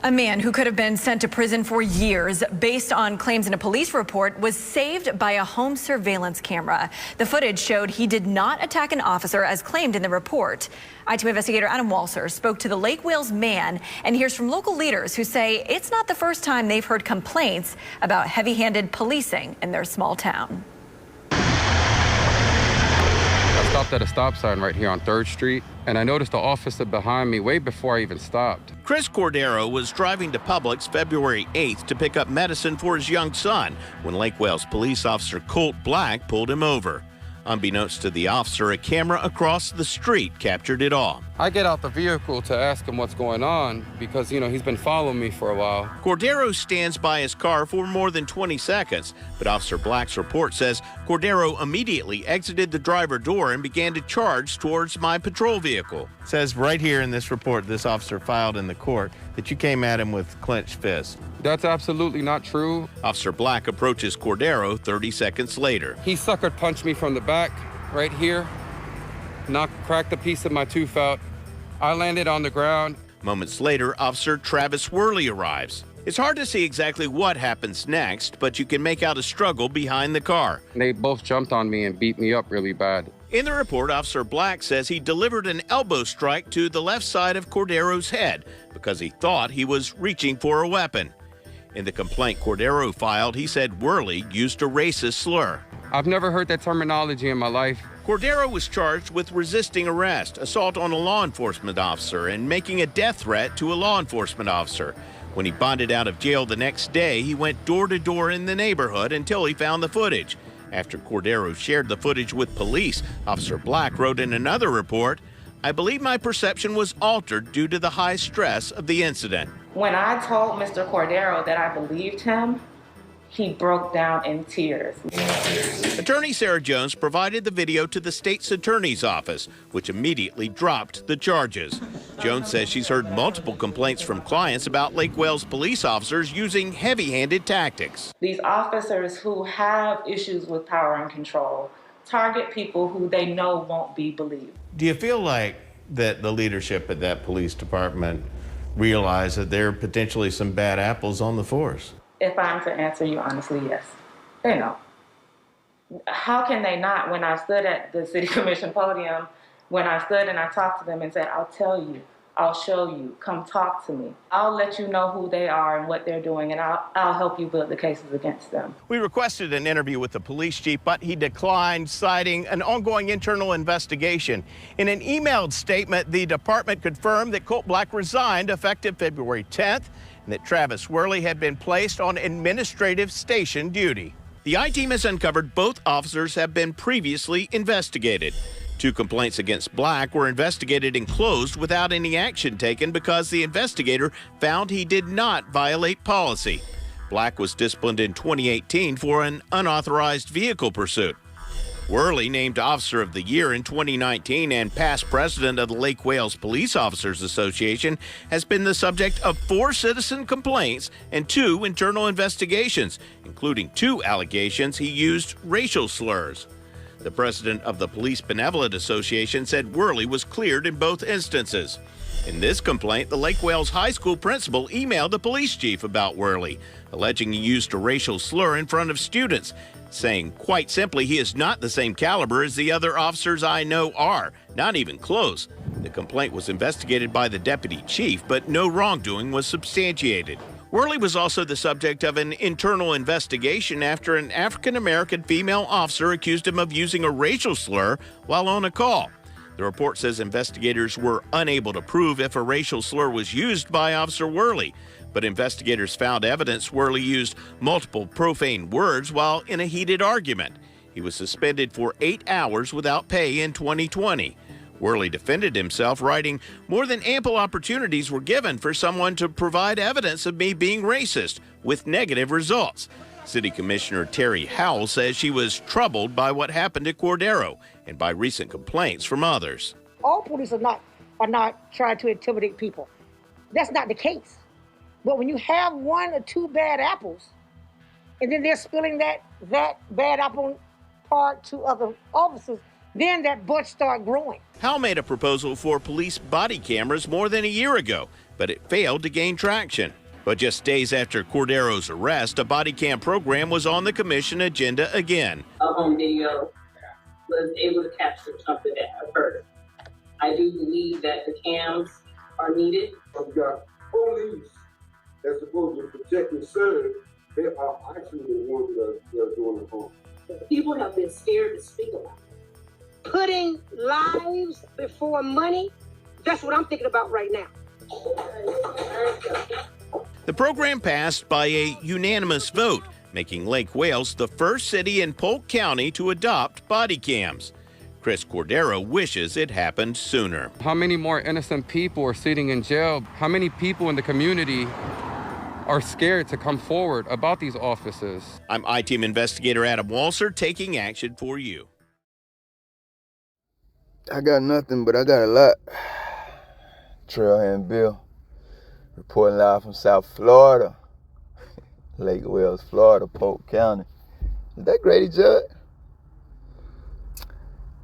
A man who could have been sent to prison for years based on claims in a police report was saved by a home surveillance camera. The footage showed he did not attack an officer as claimed in the report. I2 investigator Adam Walser spoke to the Lake Wales man and hears from local leaders who say it's not the first time they've heard complaints about heavy-handed policing in their small town. I stopped at a stop sign right here on 3rd Street, and I noticed the officer behind me way before I even stopped. Chris Cordero was driving to Publix February 8th to pick up medicine for his young son when Lake Wales police officer Colt Black pulled him over. Unbeknownst to the officer, a camera across the street captured it all. I get out the vehicle to ask him what's going on because, he's been following me for a while. Cordero stands by his car for more than 20 seconds, but Officer Black's report says Cordero immediately exited the driver door and began to charge towards my patrol vehicle. It says right here in this report this officer filed in the court that you came at him with clenched fists. That's absolutely not true. Officer Black approaches Cordero 30 seconds later. He sucker punched me from the back right here, cracked a piece of my tooth out. I landed on the ground. Moments later, Officer Travis Worley arrives. It's hard to see exactly what happens next, but you can make out a struggle behind the car. They both jumped on me and beat me up really bad. In the report, Officer Black says he delivered an elbow strike to the left side of Cordero's head because he thought he was reaching for a weapon. In the complaint Cordero filed, he said Worley used a racist slur. I've never heard that terminology in my life. Cordero was charged with resisting arrest, assault on a law enforcement officer, and making a death threat to a law enforcement officer. When he bonded out of jail the next day, he went door to door in the neighborhood until he found the footage. After Cordero shared the footage with police, Officer Black wrote in another report, "I believe my perception was altered due to the high stress of the incident." When I told Mr. Cordero that I believed him, he broke down in tears. Attorney Sarah Jones provided the video to the state's attorney's office, which immediately dropped the charges. Jones says she's heard multiple complaints from clients about Lake Wales police officers using heavy-handed tactics. These officers who have issues with power and control target people who they know won't be believed. Do you feel like that the leadership at that police department realize that there are potentially some bad apples on the force? If I'm to answer you honestly, yes. They know. How can they not? When I stood at the city commission podium, when I stood and I talked to them and said, I'll tell you, I'll show you, come talk to me. I'll let you know who they are and what they're doing, and I'll help you build the cases against them. We requested an interview with the police chief, but he declined, citing an ongoing internal investigation. In an emailed statement, the department confirmed that Colt Black resigned effective February 10th, and that Travis Worley had been placed on administrative station duty. The I-team has uncovered both officers have been previously investigated. 2 complaints against Black were investigated and closed without any action taken because the investigator found he did not violate policy. Black was disciplined in 2018 for an unauthorized vehicle pursuit. Worley, named Officer of the Year in 2019 and past president of the Lake Wales Police Officers Association, has been the subject of 4 citizen complaints and 2 internal investigations, including 2 allegations he used racial slurs. The president of the Police Benevolent Association said Worley was cleared in both instances. In this complaint, the Lake Wales High School principal emailed the police chief about Worley, alleging he used a racial slur in front of students, saying, quite simply, he is not the same caliber as the other officers I know are, not even close. The complaint was investigated by the deputy chief, but no wrongdoing was substantiated. Worley was also the subject of an internal investigation after an African-American female officer accused him of using a racial slur while on a call. The report says investigators were unable to prove if a racial slur was used by Officer Worley, but investigators found evidence Worley used multiple profane words while in a heated argument. He was suspended for 8 hours without pay in 2020. Worley defended himself, writing, "More than ample opportunities were given for someone to provide evidence of me being racist, with negative results." City Commissioner Terry Howell says she was troubled by what happened to Cordero and by recent complaints from others. All police are not trying to intimidate people. That's not the case. But when you have 1 or 2 bad apples, and then they're spilling that bad apple part to other officers, then that bunch start growing. Howell made a proposal for police body cameras more than a year ago. but it failed to gain traction. But just days after Cordero's arrest, a body cam program was on the commission agenda again. A home video was able to capture something that occurred. I do believe that the cams are needed. We've got police that's supposed to protect and serve. They are actually the ones that are doing the harm. People have been scared to speak about it. Putting lives before money, that's what I'm thinking about right now. The program passed by a unanimous vote, making Lake Wales the first city in Polk County to adopt body cams. Chris Cordero wishes it happened sooner. How many more innocent people are sitting in jail? How many people in the community are scared to come forward about these offices? I'm I-Team investigator Adam Walser taking action for you. I got nothing, but I got a lot. Trailhand Bill, reporting live from South Florida, Lake Wales, Florida, Polk County. Is that Grady Judd?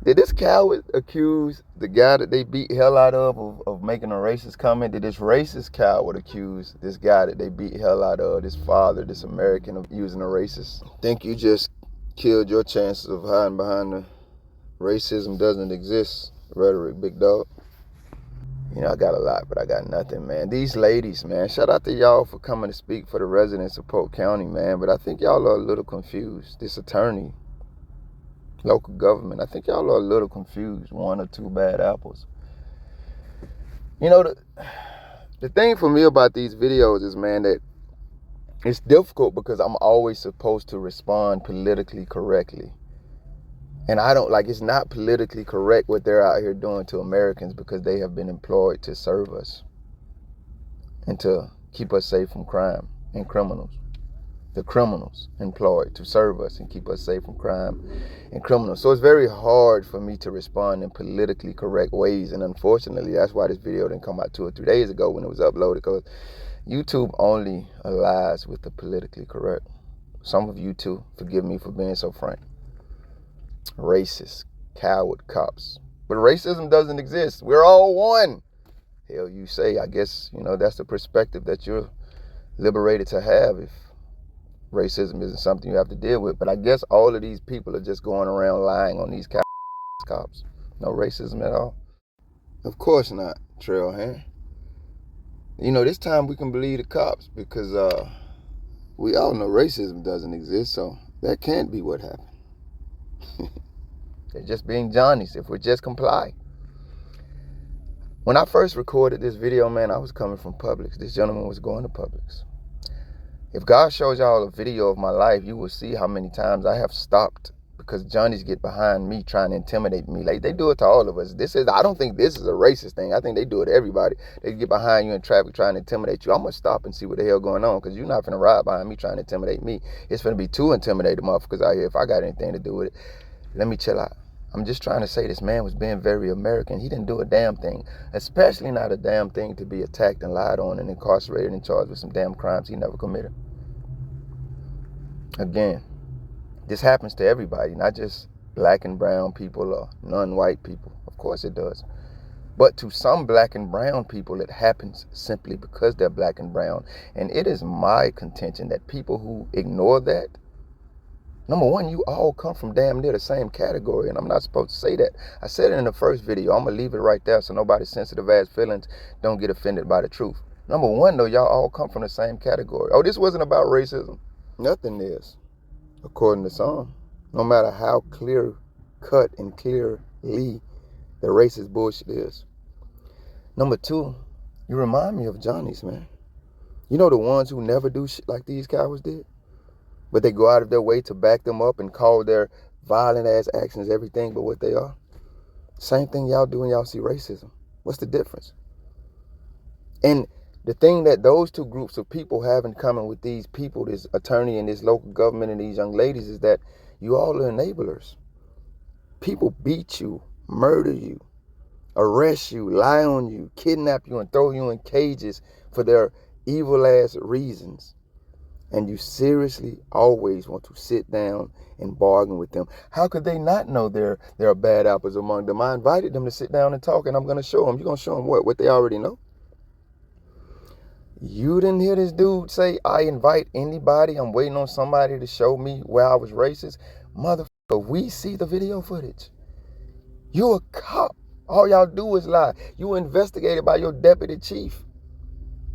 Did this coward accuse the guy that they beat hell out of making a racist comment? Did this racist coward accuse this guy that they beat hell out of, this father, this American, of using a racist? Think you just killed your chances of hiding behind the racism doesn't exist rhetoric, big dog? You know, I got a lot, but I got nothing, man. These ladies, man, shout out to y'all for coming to speak for the residents of Polk County, man. But I think y'all are a little confused. This attorney, local government, I think y'all are a little confused. One or two bad apples. You know, the thing for me about these videos is, man, that it's difficult because I'm always supposed to respond politically correctly. And I don't, like, it's not politically correct what they're out here doing to Americans because they have been employed to serve us and to keep us safe from crime and criminals. The criminals employed to serve us and keep us safe from crime and criminals. So it's very hard for me to respond in politically correct ways. And unfortunately, that's why this video didn't come out 2 or 3 days ago when it was uploaded, because YouTube only allies with the politically correct. Some of you too, forgive me for being so frank. Racist, coward cops. But racism doesn't exist. We're all one. Hell, you say. I guess, you know, that's the perspective that you're liberated to have if racism isn't something you have to deal with. But I guess all of these people are just going around lying on these cops. No racism at all. Of course not, Trailhand. You know, this time we can believe the cops because we all know racism doesn't exist, so that can't be what happened. They're just being Johnnies if we just comply. When I first recorded this video, man, I was coming from Publix. This gentleman was going to Publix. If God shows y'all a video of my life, you will see how many times I have stopped because Johnnies get behind me trying to intimidate me. Like, they do it to all of us. I don't think this is a racist thing. I think they do it to everybody. They get behind you in traffic trying to intimidate you. I'm going to stop and see what the hell going on because you're not going to ride behind me trying to intimidate me. It's going to be two intimidated motherfuckers out here if I got anything to do with it. Let me chill out. I'm just trying to say this man was being very American. He didn't do a damn thing, especially not a damn thing to be attacked and lied on and incarcerated and charged with some damn crimes he never committed. Again, this happens to everybody, not just black and brown people or non-white people. Of course it does. But to some black and brown people, it happens simply because they're black and brown. And it is my contention that people who ignore that, number one, you all come from damn near the same category, and I'm not supposed to say that. I said it in the first video. I'm going to leave it right there so nobody's sensitive ass feelings don't get offended by the truth. Number one, though, y'all all come from the same category. Oh, this wasn't about racism. Nothing is, according to some. No matter how clear cut and clearly the racist bullshit is. Number two, you remind me of Johnnies, man. You know the ones who never do shit like these cowards did? But they go out of their way to back them up and call their violent ass actions everything but what they are. Same thing y'all do when y'all see racism. What's the difference? And the thing that those two groups of people have in common with these people, this attorney and this local government and these young ladies, is that you all are enablers. People beat you, murder you, arrest you, lie on you, kidnap you, and throw you in cages for their evil ass reasons. And you seriously always want to sit down and bargain with them. How could they not know there are bad apples among them? I invited them to sit down and talk, and I'm going to show them. You're going to show them what? What they already know? You didn't hear this dude say, I invite anybody, I'm waiting on somebody to show me where I was racist? Motherfucker, we see the video footage. You a cop. All y'all do is lie. You were investigated by your deputy chief.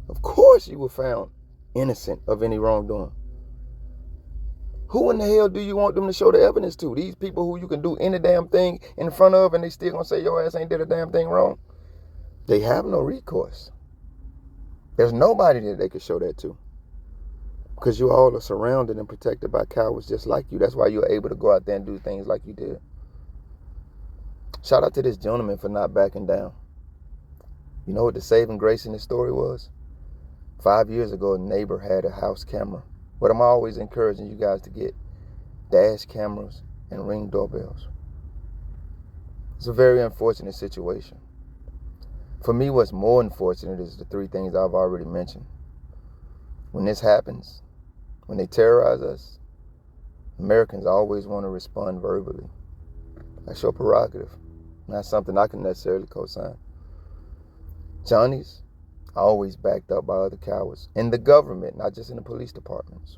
Of course you were found innocent of any wrongdoing. Who in the hell do you want them to show the evidence to? These people who you can do any damn thing in front of and they still gonna say your ass ain't did a damn thing wrong? They have no recourse. There's nobody that they could show that to. Because you all are surrounded and protected by cowards just like you. That's why you're able to go out there and do things like you did. Shout out to this gentleman for not backing down. You know what the saving grace in this story was? 5 years ago, a neighbor had a house camera. What I'm always encouraging you guys to get: dash cameras and ring doorbells. It's a very unfortunate situation. For me, what's more unfortunate is the three things I've already mentioned. When this happens, when they terrorize us, Americans always want to respond verbally. That's your prerogative. Not something I can necessarily co-sign. Johnnies always backed up by other cowards in the government, not just in the police departments.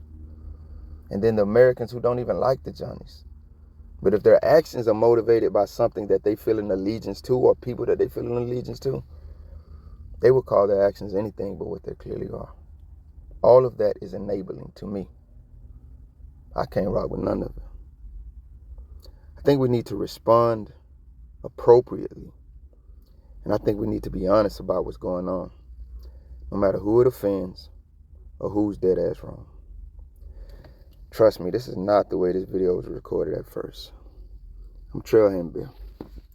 And then the Americans who don't even like the Johnnies. But if their actions are motivated by something that they feel an allegiance to, or people that they feel an allegiance to, they will call their actions anything but what they clearly are. All of that is enabling to me. I can't rock with none of it. I think we need to respond appropriately. And I think we need to be honest about what's going on, no matter who it offends or who's dead ass wrong. Trust me, this is not the way this video was recorded at first. I'm Trailhand Bill.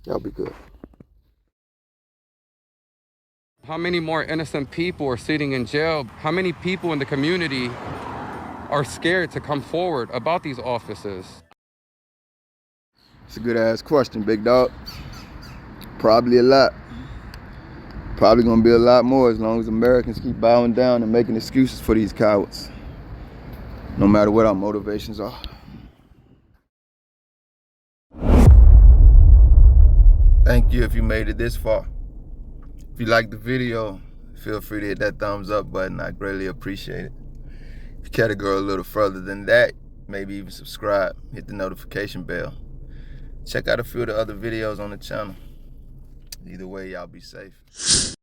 Y'all be good. How many more innocent people are sitting in jail? How many people in the community are scared to come forward about these officers? It's a good ass question, big dog. Probably a lot. Probably gonna be a lot more as long as Americans keep bowing down and making excuses for these cowards, no matter what our motivations are. Thank you if you made it this far. If you liked the video, feel free to hit that thumbs up button. I greatly appreciate it. If you care to go a little further than that, maybe even subscribe, hit the notification bell. Check out a few of the other videos on the channel. Either way, y'all be safe.